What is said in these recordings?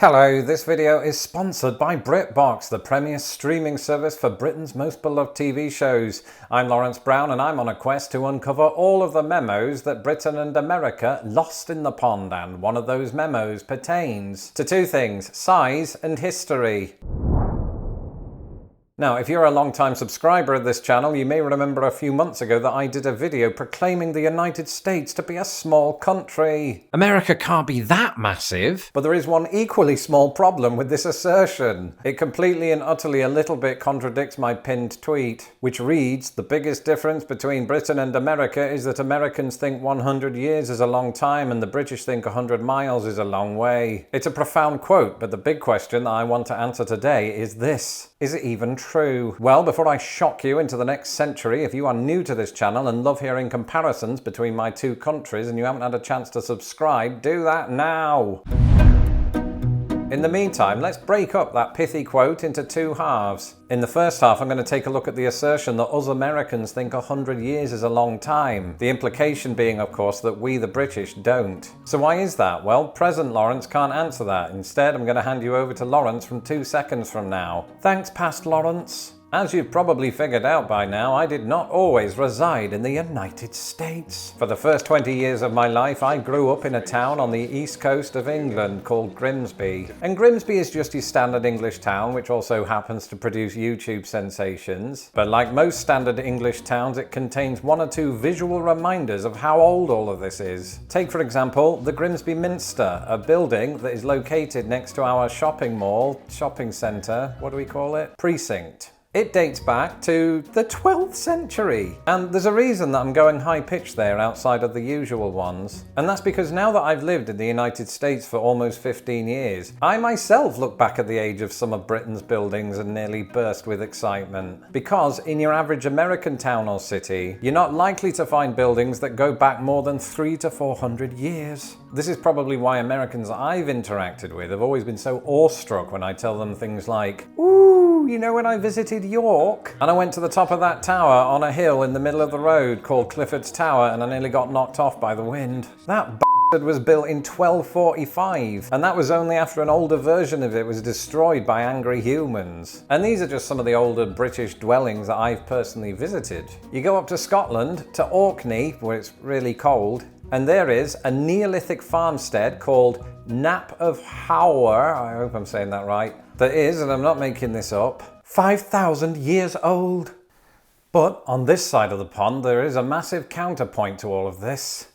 Hello, this video is sponsored by BritBox, the premier streaming service for Britain's most beloved TV shows. I'm Lawrence Brown and I'm on a quest to uncover all of the memos that Britain and America lost in the pond, and one of those memos pertains to two things: size and history. Now, if you're a long-time subscriber of this channel, you may remember a few months ago that I did a video proclaiming the United States to be a small country. America can't be that massive. But there is one equally small problem with this assertion. It completely and utterly a little bit contradicts my pinned tweet, which reads, "The biggest difference between Britain and America is that Americans think 100 years is a long time and the British think 100 miles is a long way." It's a profound quote, but the big question I want to answer today is this: is it even true? Well, before I shock you into the next century, if you are new to this channel and love hearing comparisons between my two countries and you haven't had a chance to subscribe, do that now. In the meantime, let's break up that pithy quote into two halves. In the first half, I'm going to take a look at the assertion that us Americans think 100 years is a long time. The implication being, of course, that we the British don't. So why is that? Well, present Lawrence can't answer that. Instead, I'm going to hand you over to Lawrence from 2 seconds from now. Thanks, past Lawrence. As you've probably figured out by now, I did not always reside in the United States. For the first 20 years of my life, I grew up in a town on the east coast of England called Grimsby. And Grimsby is just your standard English town, which also happens to produce YouTube sensations. But like most standard English towns, it contains one or two visual reminders of how old all of this is. Take, for example, the Grimsby Minster, a building that is located next to our shopping centre, what do we call it? Precinct. It dates back to the 12th century. And there's a reason that I'm going high-pitched there outside of the usual ones. And that's because now that I've lived in the United States for almost 15 years, I myself look back at the age of some of Britain's buildings and nearly burst with excitement. Because in your average American town or city, you're not likely to find buildings that go back more than 300 to 400 years. This is probably why Americans I've interacted with have always been so awestruck when I tell them things like, "Ooh, you know when I visited York and I went to the top of that tower on a hill in the middle of the road called Clifford's Tower and I nearly got knocked off by the wind. That bastard was built in 1245 and that was only after an older version of it was destroyed by angry humans." And these are just some of the older British dwellings that I've personally visited. You go up to Scotland, to Orkney, where it's really cold, and there is a Neolithic farmstead called Knap of Howler, I hope I'm saying that right, that is, and I'm not making this up, 5,000 years old. But on this side of the pond, there is a massive counterpoint to all of this.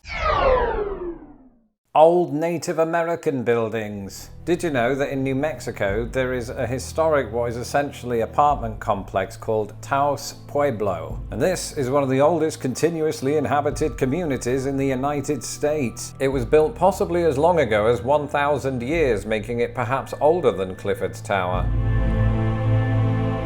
Old Native American buildings. Did you know that in New Mexico there is a historic, what is essentially apartment complex called Taos Pueblo? And this is one of the oldest continuously inhabited communities in the United States. It was built possibly as long ago as 1,000 years, making it perhaps older than Clifford's Tower.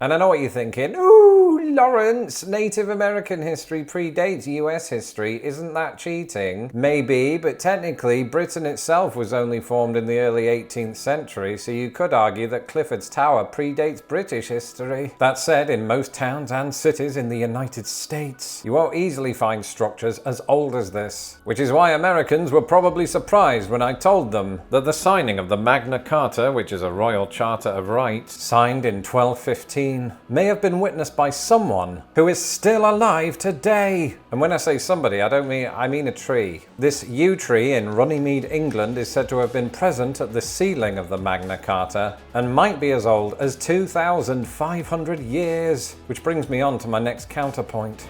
And I know what you're thinking, "Ooh, Lawrence, Native American history predates US history, isn't that cheating?" Maybe, but technically Britain itself was only formed in the early 18th century, so you could argue that Clifford's Tower predates British history. That said, in most towns and cities in the United States, you won't easily find structures as old as this. Which is why Americans were probably surprised when I told them that the signing of the Magna Carta, which is a royal charter of rights, signed in 1215, may have been witnessed by someone who is still alive today. And when I say somebody, I mean a tree. This yew tree in Runnymede, England is said to have been present at the sealing of the Magna Carta and might be as old as 2,500 years. Which brings me on to my next counterpoint.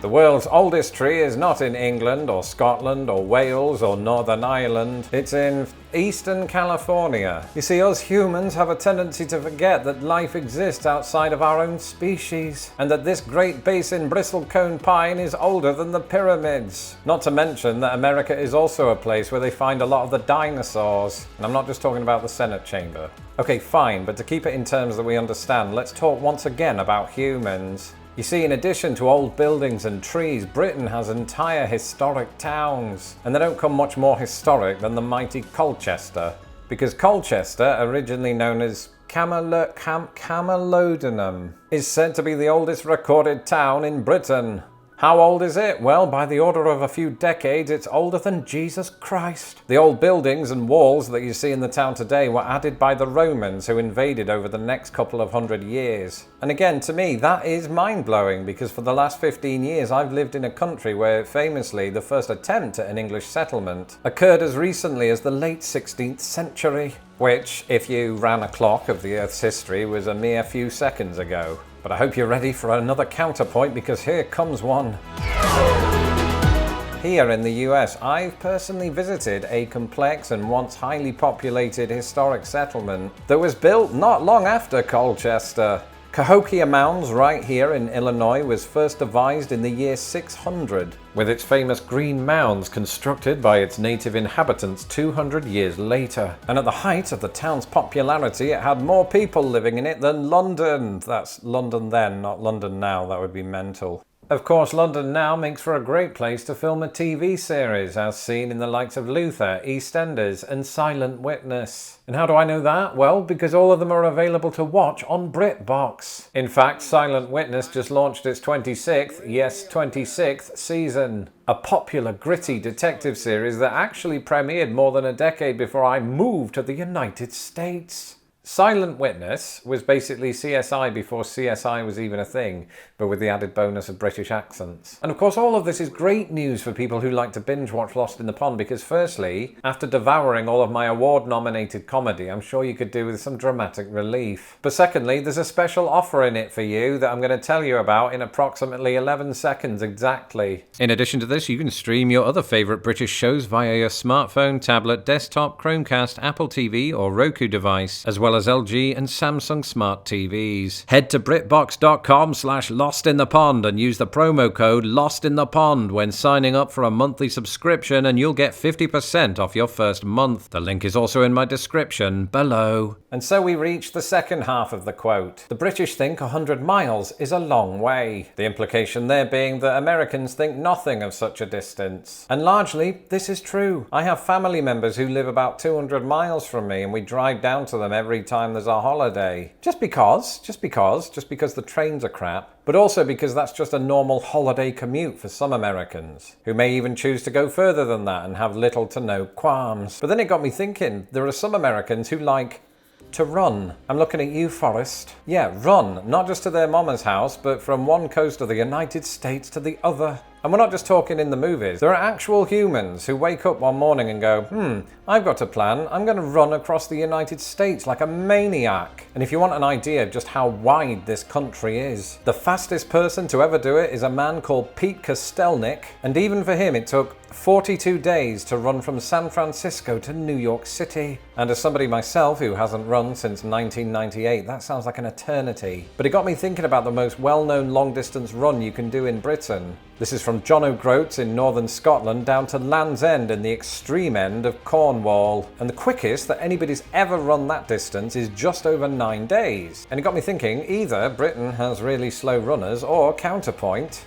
The world's oldest tree is not in England or Scotland or Wales or Northern Ireland. It's in Eastern California. You see, us humans have a tendency to forget that life exists outside of our own species, and that this Great Basin bristlecone pine is older than the pyramids. Not to mention that America is also a place where they find a lot of the dinosaurs. And I'm not just talking about the Senate chamber. Okay, fine, but to keep it in terms that we understand, let's talk once again about humans. You see, in addition to old buildings and trees, Britain has entire historic towns. And they don't come much more historic than the mighty Colchester. Because Colchester, originally known as Camalodunum, is said to be the oldest recorded town in Britain. How old is it? Well, by the order of a few decades, it's older than Jesus Christ. The old buildings and walls that you see in the town today were added by the Romans, who invaded over the next couple of hundred years. And again, to me, that is mind-blowing, because for the last 15 years, I've lived in a country where, famously, the first attempt at an English settlement occurred as recently as the late 16th century, which, if you ran a clock of the Earth's history, was a mere few seconds ago. But I hope you're ready for another counterpoint, because here comes one. Here in the US, I've personally visited a complex and once highly populated historic settlement that was built not long after Colchester. Cahokia Mounds, right here in Illinois, was first devised in the year 600, with its famous green mounds constructed by its native inhabitants 200 years later. And at the height of the town's popularity, it had more people living in it than London. That's London then, not London now. That would be mental. Of course, London now makes for a great place to film a TV series, as seen in the likes of Luther, EastEnders, and Silent Witness. And how do I know that? Well, because all of them are available to watch on BritBox. In fact, Silent Witness just launched its 26th, yes, 26th season. A popular, gritty detective series that actually premiered more than a decade before I moved to the United States. Silent Witness was basically CSI before CSI was even a thing, but with the added bonus of British accents. And of course, all of this is great news for people who like to binge watch Lost in the Pond, because firstly, after devouring all of my award-nominated comedy, I'm sure you could do with some dramatic relief. But secondly, there's a special offer in it for you that I'm going to tell you about in approximately 11 seconds exactly. In addition to this, you can stream your other favourite British shows via your smartphone, tablet, desktop, Chromecast, Apple TV or Roku device, as well as LG and Samsung smart TVs. Head to BritBox.com/LostInThePond and use the promo code LostInThePond when signing up for a monthly subscription, and you'll get 50% off your first month. The link is also in my description below. And so we reach the second half of the quote. The British think 100 miles is a long way. The implication there being that Americans think nothing of such a distance. And largely, this is true. I have family members who live about 200 miles from me, and we drive down to them every time there's a holiday. Just because the trains are crap, but also because that's just a normal holiday commute for some Americans, who may even choose to go further than that and have little to no qualms. But then it got me thinking, there are some Americans who like to run. I'm looking at you, Forrest. Yeah, run, not just to their mama's house, but from one coast of the United States to the other. And we're not just talking in the movies. There are actual humans who wake up one morning and go, I've got a plan. I'm going to run across the United States like a maniac. And if you want an idea of just how wide this country is, the fastest person to ever do it is a man called Pete Kostelnik. And even for him, it took 42 days to run from San Francisco to New York City. And as somebody myself who hasn't run since 1998, that sounds like an eternity. But it got me thinking about the most well-known long-distance run you can do in Britain. This is from John O'Groats in northern Scotland down to Land's End in the extreme end of Cornwall. And the quickest that anybody's ever run that distance is just over 9 days. And it got me thinking, either Britain has really slow runners, or counterpoint,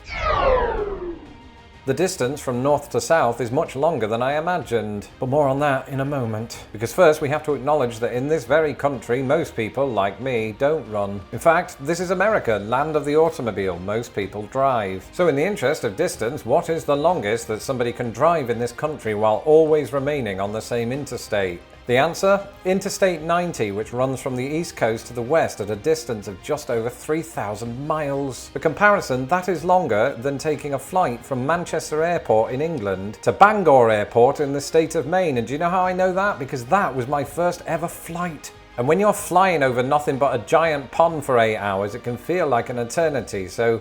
the distance from north to south is much longer than I imagined. But more on that in a moment. Because first we have to acknowledge that in this very country, most people, like me, don't run. In fact, this is America, land of the automobile. Most people drive. So in the interest of distance, what is the longest that somebody can drive in this country while always remaining on the same interstate? The answer? Interstate 90, which runs from the east coast to the west at a distance of just over 3,000 miles. For comparison, that is longer than taking a flight from Manchester Airport in England to Bangor Airport in the state of Maine. And do you know how I know that? Because that was my first ever flight. And when you're flying over nothing but a giant pond for 8 hours, it can feel like an eternity. So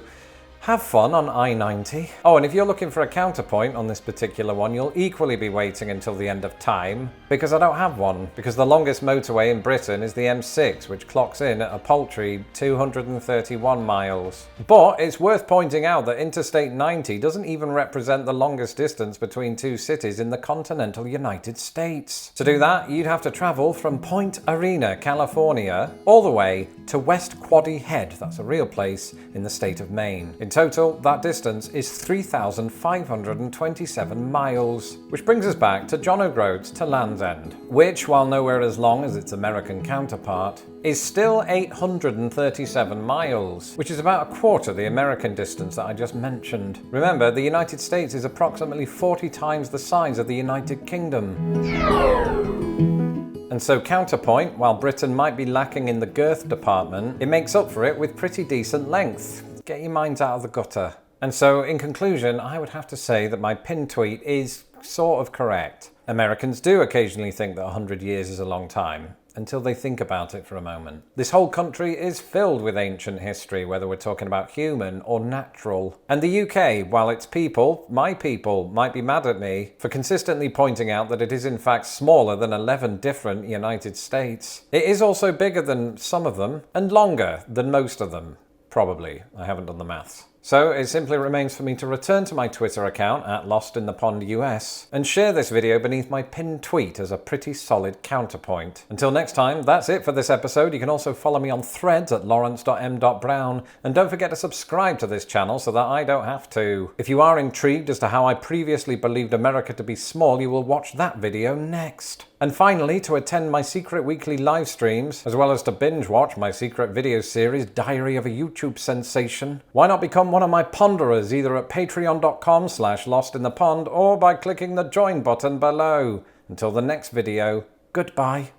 have fun on I-90. Oh, and if you're looking for a counterpoint on this particular one, you'll equally be waiting until the end of time, because I don't have one. Because the longest motorway in Britain is the M6, which clocks in at a paltry 231 miles. But it's worth pointing out that Interstate 90 doesn't even represent the longest distance between two cities in the continental United States. To do that, you'd have to travel from Point Arena, California, all the way to West Quoddy Head. That's a real place in the state of Maine. In total, that distance is 3,527 miles, which brings us back to John O'Groats to Land's End, which, while nowhere as long as its American counterpart, is still 837 miles, which is about a quarter the American distance that I just mentioned. Remember, the United States is approximately 40 times the size of the United Kingdom. And so counterpoint, while Britain might be lacking in the girth department, it makes up for it with pretty decent length. Get your minds out of the gutter. And so, in conclusion, I would have to say that my pinned tweet is sort of correct. Americans do occasionally think that 100 years is a long time, until they think about it for a moment. This whole country is filled with ancient history, whether we're talking about human or natural. And the UK, while its people, my people, might be mad at me for consistently pointing out that it is in fact smaller than 11 different United States, it is also bigger than some of them, and longer than most of them. Probably. I haven't done the maths. So it simply remains for me to return to my Twitter account at LostInThePondUS and share this video beneath my pinned tweet as a pretty solid counterpoint. Until next time, that's it for this episode. You can also follow me on Threads at lawrence.m.brown, and don't forget to subscribe to this channel so that I don't have to. If you are intrigued as to how I previously believed America to be small, you will watch that video next. And finally, to attend my secret weekly live streams, as well as to binge watch my secret video series, Diary of a YouTube Sensation, why not become one of my ponderers either at patreon.com/lostinthepond or by clicking the join button below. Until the next video, goodbye.